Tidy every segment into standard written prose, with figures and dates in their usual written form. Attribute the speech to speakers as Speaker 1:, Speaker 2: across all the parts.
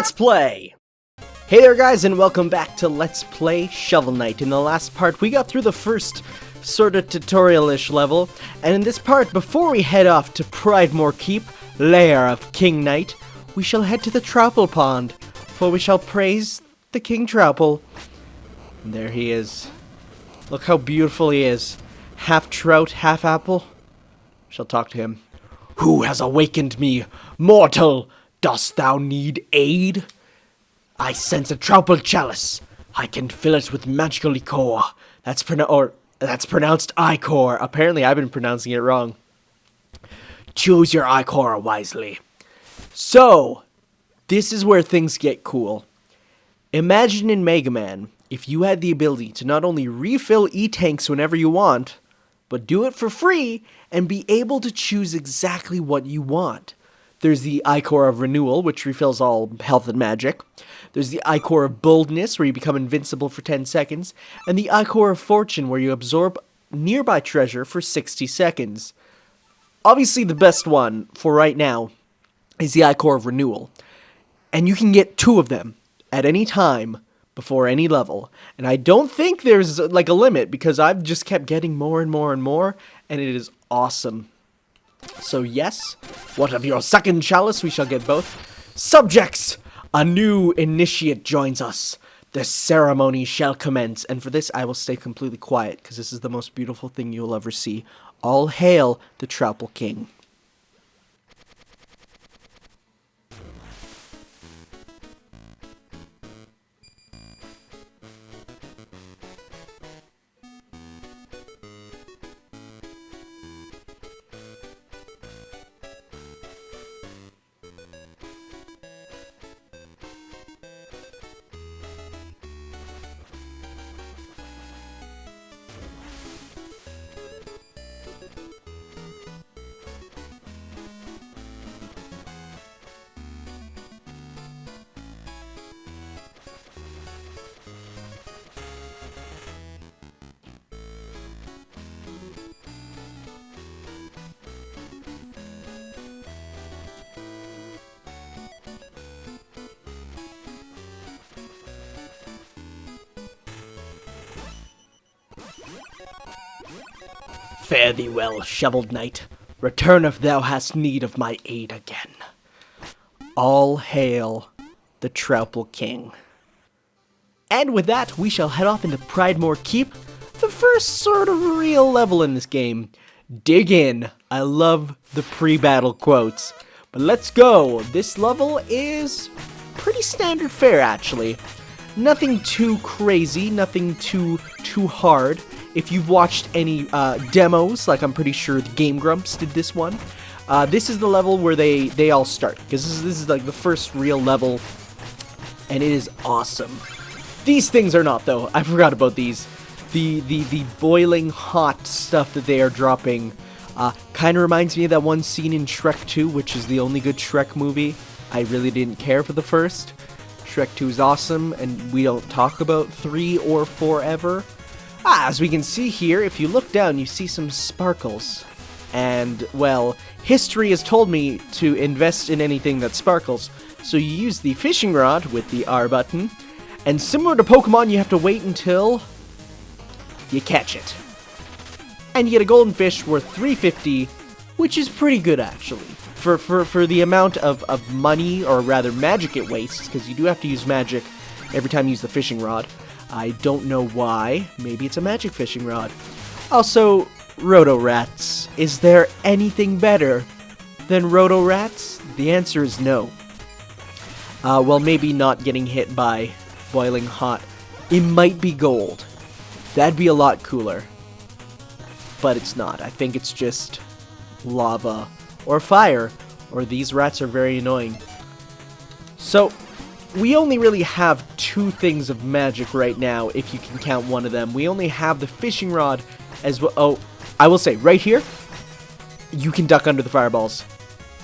Speaker 1: Let's Play! Hey there guys, and welcome back to Let's Play Shovel Knight. In the last part, we got through the first sort of tutorial-ish level, and in this part, before we head off to Pridemore Keep, lair of King Knight, we shall head to the Trouple Pond, for we shall praise the King Trouple. And there he is. Look how beautiful he is. Half trout, half apple. Shall talk to him. Who has awakened me? Mortal, dost thou need aid? I sense a Trouple chalice. I can fill it with magical liquor. That's pronounced ichor. Apparently I've been pronouncing it wrong. Choose your ichor wisely. So, this is where things get cool. Imagine in Mega Man, if you had the ability to not only refill E-tanks whenever you want, but do it for free and be able to choose exactly what you want. There's the Ichor of Renewal, which refills all health and magic. There's the Ichor of Boldness, where you become invincible for 10 seconds. And the Ichor of Fortune, where you absorb nearby treasure for 60 seconds. Obviously, the best one for right now is the Ichor of Renewal. And you can get 2 of them at any time before any level. And I don't think there's like a limit, because I've just kept getting more and more and more, and it is awesome. So yes, what of your second chalice? We shall get both. Subjects! A new initiate joins us. The ceremony shall commence. And for this, I will stay completely quiet, because this is the most beautiful thing you'll ever see. All hail the Trouple King. Fare thee well, Shoveled Knight. Return if thou hast need of my aid again. All hail the Trouple King. And with that, we shall head off into Pridemore Keep, the first sort of real level in this game. Dig in. I love the pre-battle quotes. But let's go. This level is pretty standard fare, actually. Nothing too crazy, nothing too hard. If you've watched any demos, like I'm pretty sure the Game Grumps did this one, this is the level where they all start, because this is like the first real level, and it is awesome. These things are not, though. I forgot about these. The boiling hot stuff that they are dropping kind of reminds me of that one scene in Shrek 2, which is the only good Shrek movie. I really didn't care for the first. Shrek 2 is awesome, and we don't talk about 3 or 4 ever. As we can see here, if you look down, you see some sparkles. And, well, history has told me to invest in anything that sparkles. So you use the fishing rod with the R button. And similar to Pokemon, you have to wait until you catch it. And you get a golden fish worth 350, which is pretty good, actually. For the amount of money, or rather magic it wastes, because you do have to use magic every time you use the fishing rod. I don't know why. Maybe it's a magic fishing rod. Also, Roto-Rats. Is there anything better than Roto-Rats? The answer is no. Well, maybe not getting hit by boiling hot. It might be gold. That'd be a lot cooler. But it's not. I think it's just lava or fire, or these rats are very annoying. So, we only really have 2 things of magic right now, if you can count one of them. We only have the fishing rod as well. Oh, I will say, right here, you can duck under the fireballs.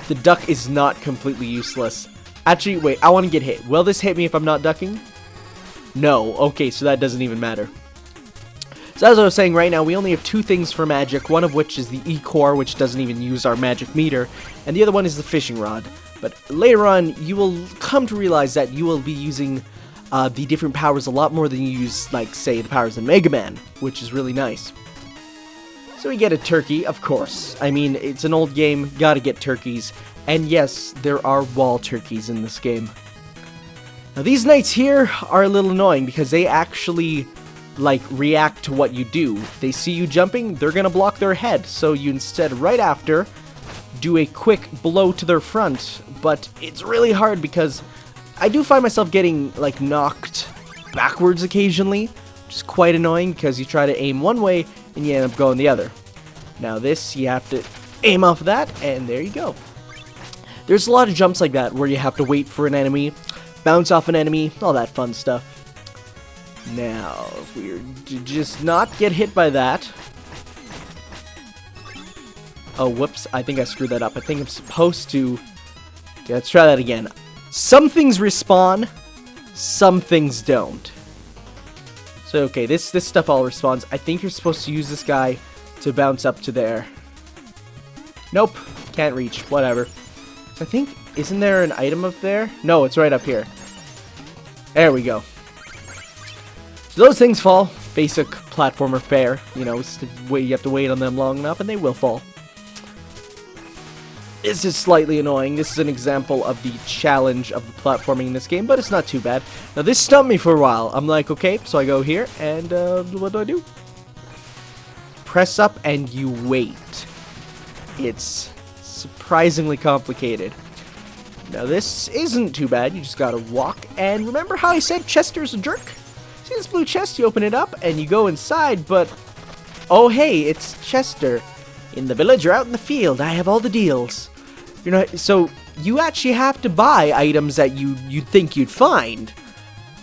Speaker 1: The duck is not completely useless. Actually, wait, I want to get hit. Will this hit me if I'm not ducking? No. Okay, so that doesn't even matter. So as I was saying, right now we only have 2 things for magic, one of which is the E-Core, which doesn't even use our magic meter, and the other one is the fishing rod. But later on, you will come to realize that you will be using the different powers a lot more than you use, like, say, the powers in Mega Man, which is really nice. So we get a turkey, of course. I mean, it's an old game, gotta get turkeys. And yes, there are wall turkeys in this game. Now these knights here are a little annoying because they actually, like, react to what you do. They see you jumping, they're gonna block their head. So you instead, right after, do a quick blow to their front. But it's really hard because I do find myself getting, like, knocked backwards occasionally, which is quite annoying because you try to aim one way and you end up going the other. Now this, you have to aim off of that, and there you go. There's a lot of jumps like that where you have to wait for an enemy, bounce off an enemy, all that fun stuff. Now, if we're to just not get hit by that. Oh, whoops, I think I screwed that up. I think I'm supposed to... Okay, let's try that again. Some things respawn, some things don't. So, okay, this stuff all respawns. I think you're supposed to use this guy to bounce up to there. Nope, can't reach, whatever. So I think, isn't there an item up there? No, it's right up here. There we go. So those things fall. Basic platformer fare. You know, you have to wait on them long enough and they will fall. This is slightly annoying. This is an example of the challenge of the platforming in this game, but it's not too bad. Now, this stumped me for a while. I'm like, okay, so I go here, and what do? Press up, and you wait. It's surprisingly complicated. Now, this isn't too bad. You just gotta walk, and remember how I said Chester's a jerk? See this blue chest? You open it up, and you go inside, but... Oh, hey, it's Chester. In the village or out in the field, I have all the deals. You know, so you actually have to buy items that you'd think you'd find,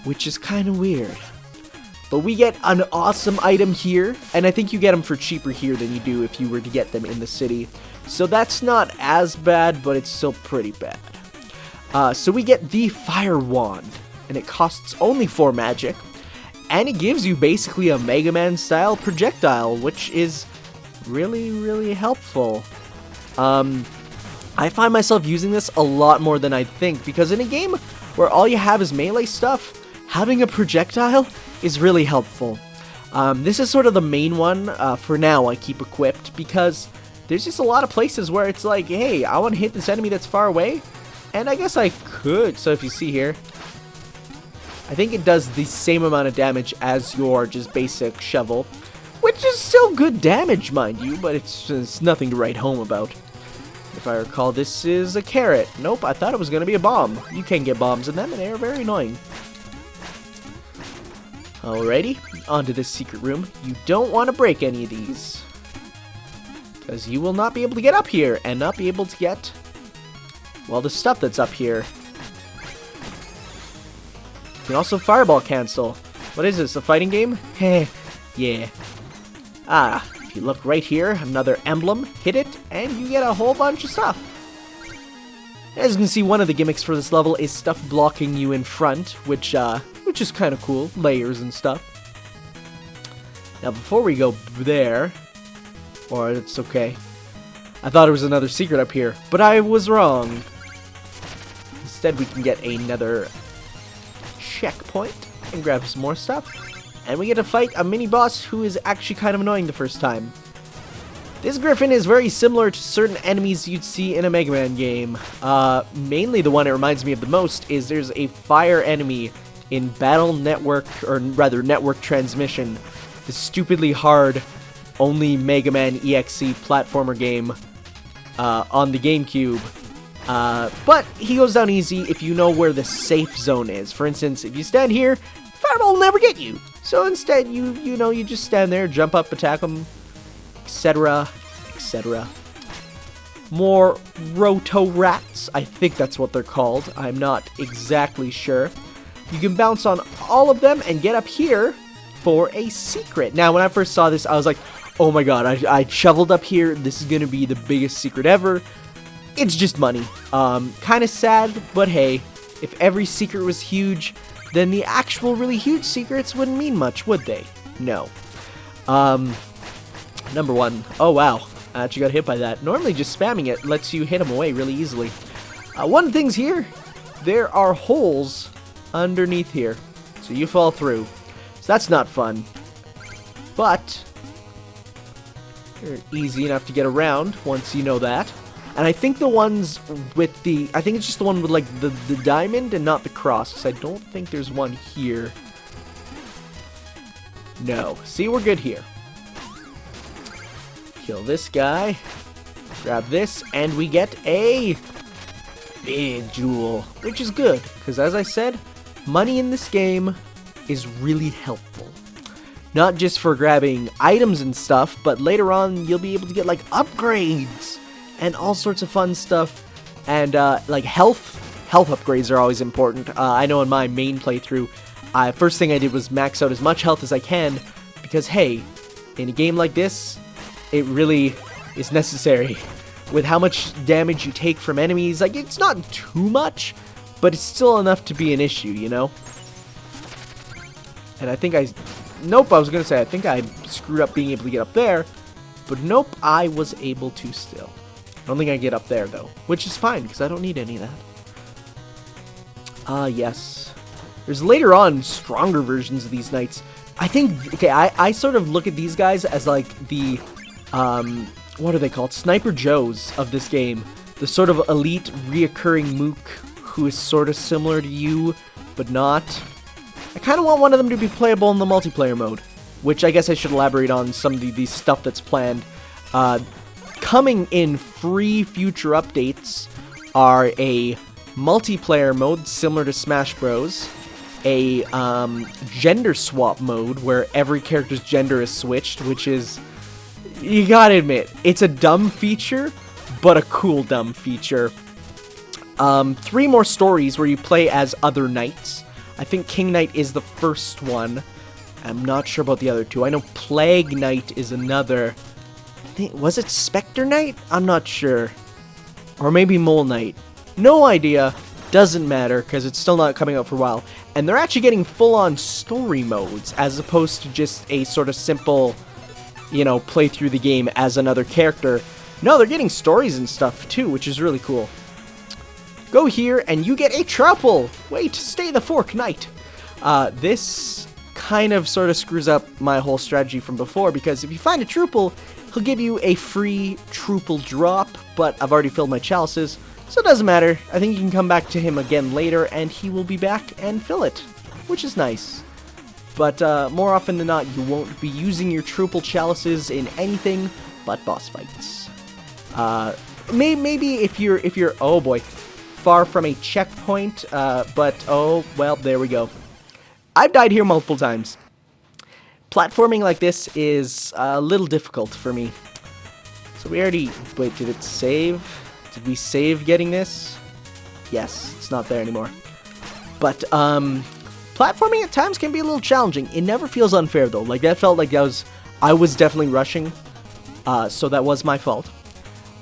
Speaker 1: which is kind of weird. But we get an awesome item here, and I think you get them for cheaper here than you do if you were to get them in the city. So that's not as bad, but it's still pretty bad. So we get the Fire Wand, and it costs only 4 magic, and it gives you basically a Mega Man style projectile, which is really, really helpful. I find myself using this a lot more than I'd think, because in a game where all you have is melee stuff, having a projectile is really helpful. This is sort of the main one for now I keep equipped, because there's just a lot of places where it's like, hey, I want to hit this enemy that's far away, and I guess I could. So if you see here, I think it does the same amount of damage as your just basic shovel, which is still good damage, mind you, but it's nothing to write home about. If I recall, this is a carrot. Nope, I thought it was going to be a bomb. You can get bombs in them, and they are very annoying. Alrighty, onto this secret room. You don't want to break any of these, because you will not be able to get up here, and not be able to get, well, the stuff that's up here. You can also fireball cancel. What is this, a fighting game? Heh, yeah. Ah, if you look right here, another emblem, hit it, and you get a whole bunch of stuff. As you can see, one of the gimmicks for this level is stuff blocking you in front, which is kind of cool, layers and stuff. Now, before we go there, or it's okay, I thought it was another secret up here, but I was wrong. Instead, we can get another checkpoint and grab some more stuff. And we get to fight a mini-boss who is actually kind of annoying the first time. This Griffin is very similar to certain enemies you'd see in a Mega Man game. Mainly the one it reminds me of the most is there's a fire enemy in Battle Network, or rather Network Transmission, the stupidly hard only Mega Man EXE platformer game on the GameCube. But he goes down easy if you know where the safe zone is. For instance, if you stand here, Fireball will never get you. So instead, you know, you just stand there, jump up, attack them, etc., etc. More Roto-Rats, I think that's what they're called. I'm not exactly sure. You can bounce on all of them and get up here for a secret. Now, when I first saw this, I was like, oh my god, I shoveled up here. This is going to be the biggest secret ever. It's just money. Kind of sad, but hey, if every secret was huge, then the actual really huge secrets wouldn't mean much, would they? No. Number 1. Oh, wow. I actually got hit by that. Normally, just spamming it lets you hit them away really easily. One thing's here. There are holes underneath here. So you fall through. So that's not fun. But they're easy enough to get around once you know that. And I think the ones with the... I think it's just the one with, like, the diamond and not the cross. Because I don't think there's one here. No. See, we're good here. Kill this guy. Grab this. And we get a big jewel. Which is good. Because as I said, money in this game is really helpful. Not just for grabbing items and stuff, but later on you'll be able to get, like, upgrades. And all sorts of fun stuff. And, like, health upgrades are always important. I know in my main playthrough, first thing I did was max out as much health as I can. Because, hey, in a game like this, it really is necessary. With how much damage you take from enemies, like, it's not too much, but it's still enough to be an issue, you know? And I think nope, I was gonna say, I think I screwed up being able to get up there. But nope, I was able to still. I don't think I get up there, though. Which is fine, because I don't need any of that. Yes. There's later on stronger versions of these knights. I think, okay, I sort of look at these guys as, like, the, what are they called? Sniper Joes of this game. The sort of elite, reoccurring mook who is sort of similar to you, but not. I kind of want one of them to be playable in the multiplayer mode, which I guess I should elaborate on some of the stuff that's planned. Coming in free future updates are a multiplayer mode similar to Smash Bros, a gender swap mode where every character's gender is switched, which is, you gotta admit, it's a dumb feature, but a cool dumb feature. 3 more stories where you play as other knights. I think King Knight is the first one. I'm not sure about the other 2. I know Plague Knight is another. Was it Spectre Knight? I'm not sure. Or maybe Mole Knight. No idea. Doesn't matter, because it's still not coming out for a while. And they're actually getting full-on story modes, as opposed to just a sort of simple, you know, play through the game as another character. No, they're getting stories and stuff, too, which is really cool. Go here, and you get a Trouple! Wait, stay the Fork Knight! This kind of sort of screws up my whole strategy from before, because if you find a Trouple, he'll give you a free Trouple drop, but I've already filled my chalices, so it doesn't matter. I think you can come back to him again later, and he will be back and fill it, which is nice. But more often than not, you won't be using your Trouple chalices in anything but boss fights. Maybe if you're oh boy, far from a checkpoint, but oh well, there we go. I've died here multiple times. Platforming like this is a little difficult for me. So we already... Wait, did it save? Did we save getting this? Yes, it's not there anymore. But, platforming at times can be a little challenging. It never feels unfair, though. Like, that felt like I was definitely rushing. So that was my fault.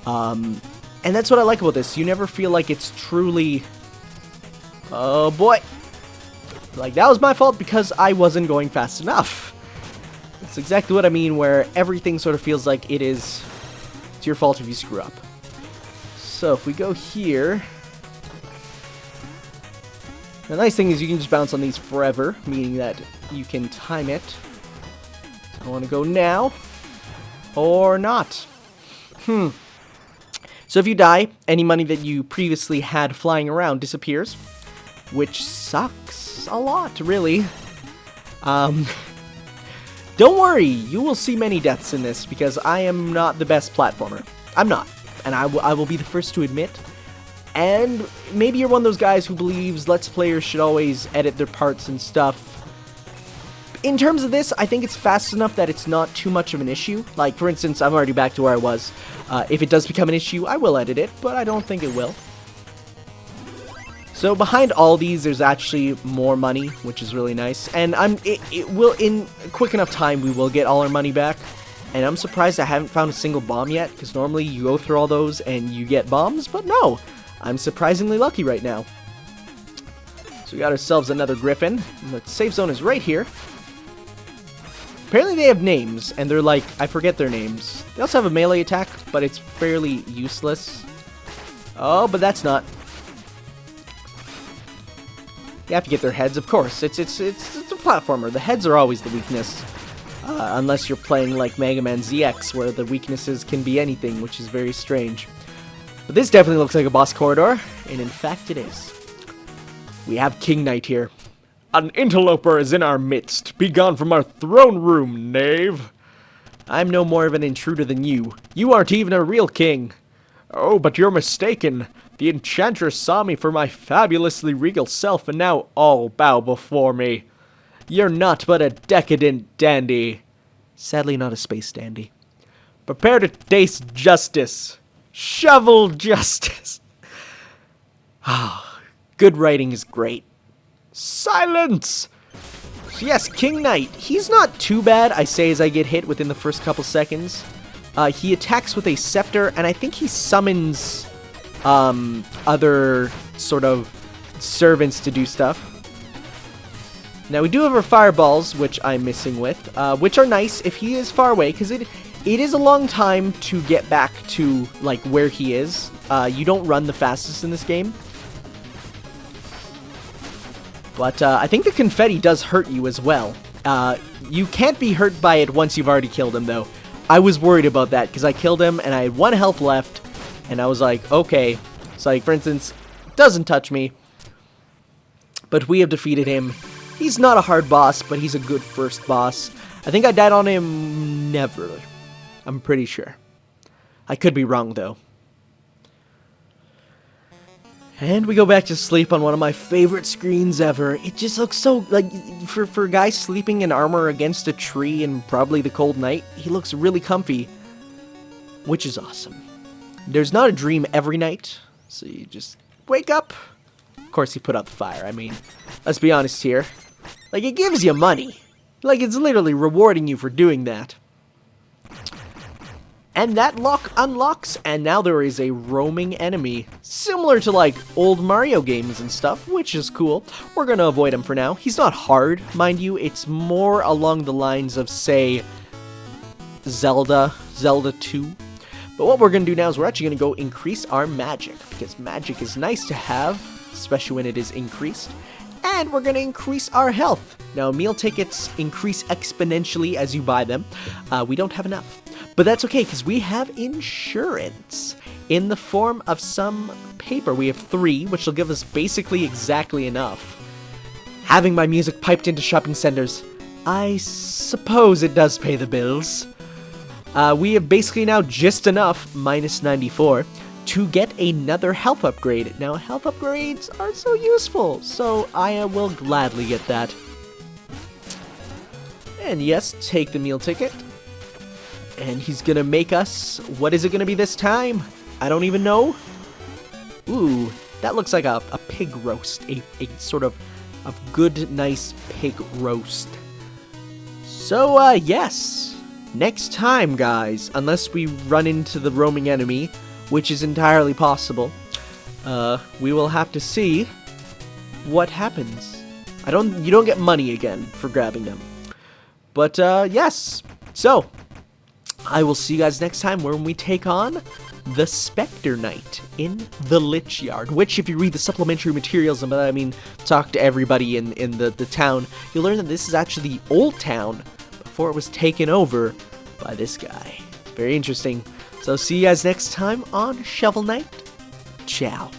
Speaker 1: And that's what I like about this. You never feel like it's truly... Oh, boy. Like, that was my fault because I wasn't going fast enough. That's exactly what I mean, where everything sort of feels like it's your fault if you screw up. So, if we go here... The nice thing is you can just bounce on these forever, meaning that you can time it. So I want to go now. Or not. So if you die, any money that you previously had flying around disappears. Which sucks a lot, really. Don't worry, you will see many deaths in this, because I am not the best platformer. I'm not. And I will be the first to admit. And maybe you're one of those guys who believes Let's Players should always edit their parts and stuff. In terms of this, I think it's fast enough that it's not too much of an issue. Like, for instance, I'm already back to where I was. If it does become an issue, I will edit it, but I don't think it will. So behind all these, there's actually more money, which is really nice. And it will, in quick enough time, we will get all our money back. And I'm surprised I haven't found a single bomb yet, because normally you go through all those and you get bombs, but no. I'm surprisingly lucky right now. So we got ourselves another Griffin. The safe zone is right here. Apparently they have names, and they're like, I forget their names. They also have a melee attack, but it's fairly useless. Oh, but that's not. You have to get their heads, of course. It's a platformer. The heads are always the weakness. Unless you're playing like Mega Man ZX, where the weaknesses can be anything, which is very strange. But this definitely looks like a boss corridor, and in fact it is. We have King Knight here. An interloper is in our midst. Be gone from our throne room, knave. I'm no more of an intruder than you. You aren't even a real king. Oh, but you're mistaken. The enchantress saw me for my fabulously regal self, and now all bow before me. You're not but a decadent dandy. Sadly not a space dandy. Prepare to taste justice. Shovel justice. Ah, good writing is great. Silence! Yes, King Knight. He's not too bad, I say as I get hit within the first couple seconds. He attacks with a scepter, and I think he summons other sort of servants to do stuff. Now, we do have our fireballs, which I'm missing with, which are nice if he is far away, because it is a long time to get back to, like, where he is. You don't run the fastest in this game. But I think the confetti does hurt you as well. You can't be hurt by it once you've already killed him, though. I was worried about that, because I killed him, and I had 1 health left, and I was like, okay. So, like, for instance, doesn't touch me. But we have defeated him. He's not a hard boss, but he's a good first boss. I think I died on him never. I'm pretty sure. I could be wrong, though. And we go back to sleep on one of my favorite screens ever. It just looks so, like, for a guy sleeping in armor against a tree and probably the cold night, he looks really comfy, which is awesome. There's not a dream every night, so you just wake up. Of course, you put out the fire. I mean, let's be honest here. Like, it gives you money. Like, it's literally rewarding you for doing that. And that lock unlocks, and now there is a roaming enemy, similar to, like, old Mario games and stuff, which is cool. We're gonna avoid him for now. He's not hard, mind you. It's more along the lines of, say, Zelda 2. But what we're gonna do now is we're actually gonna go increase our magic, because magic is nice to have, especially when it is increased. And we're gonna increase our health. Now, meal tickets increase exponentially as you buy them. We don't have enough. But that's okay, because we have insurance in the form of some paper. We have 3, which will give us basically exactly enough. Having my music piped into shopping centers, I suppose it does pay the bills. We have basically now just enough, minus 94, to get another health upgrade. Now, health upgrades are so useful, so I will gladly get that. And yes, take the meal ticket. And he's gonna make us, what is it gonna be this time? I don't even know. Ooh, that looks like a pig roast, a sort of good, nice pig roast. So, yes, next time, guys, unless we run into the roaming enemy, which is entirely possible, we will have to see what happens. You don't get money again for grabbing them. But, yes, so I will see you guys next time when we take on the Spectre Knight in the Lich Yard, which, if you read the supplementary materials, and by that I mean talk to everybody in the town, you'll learn that this is actually the old town before it was taken over by this guy. Very interesting. So see you guys next time on Shovel Knight. Ciao.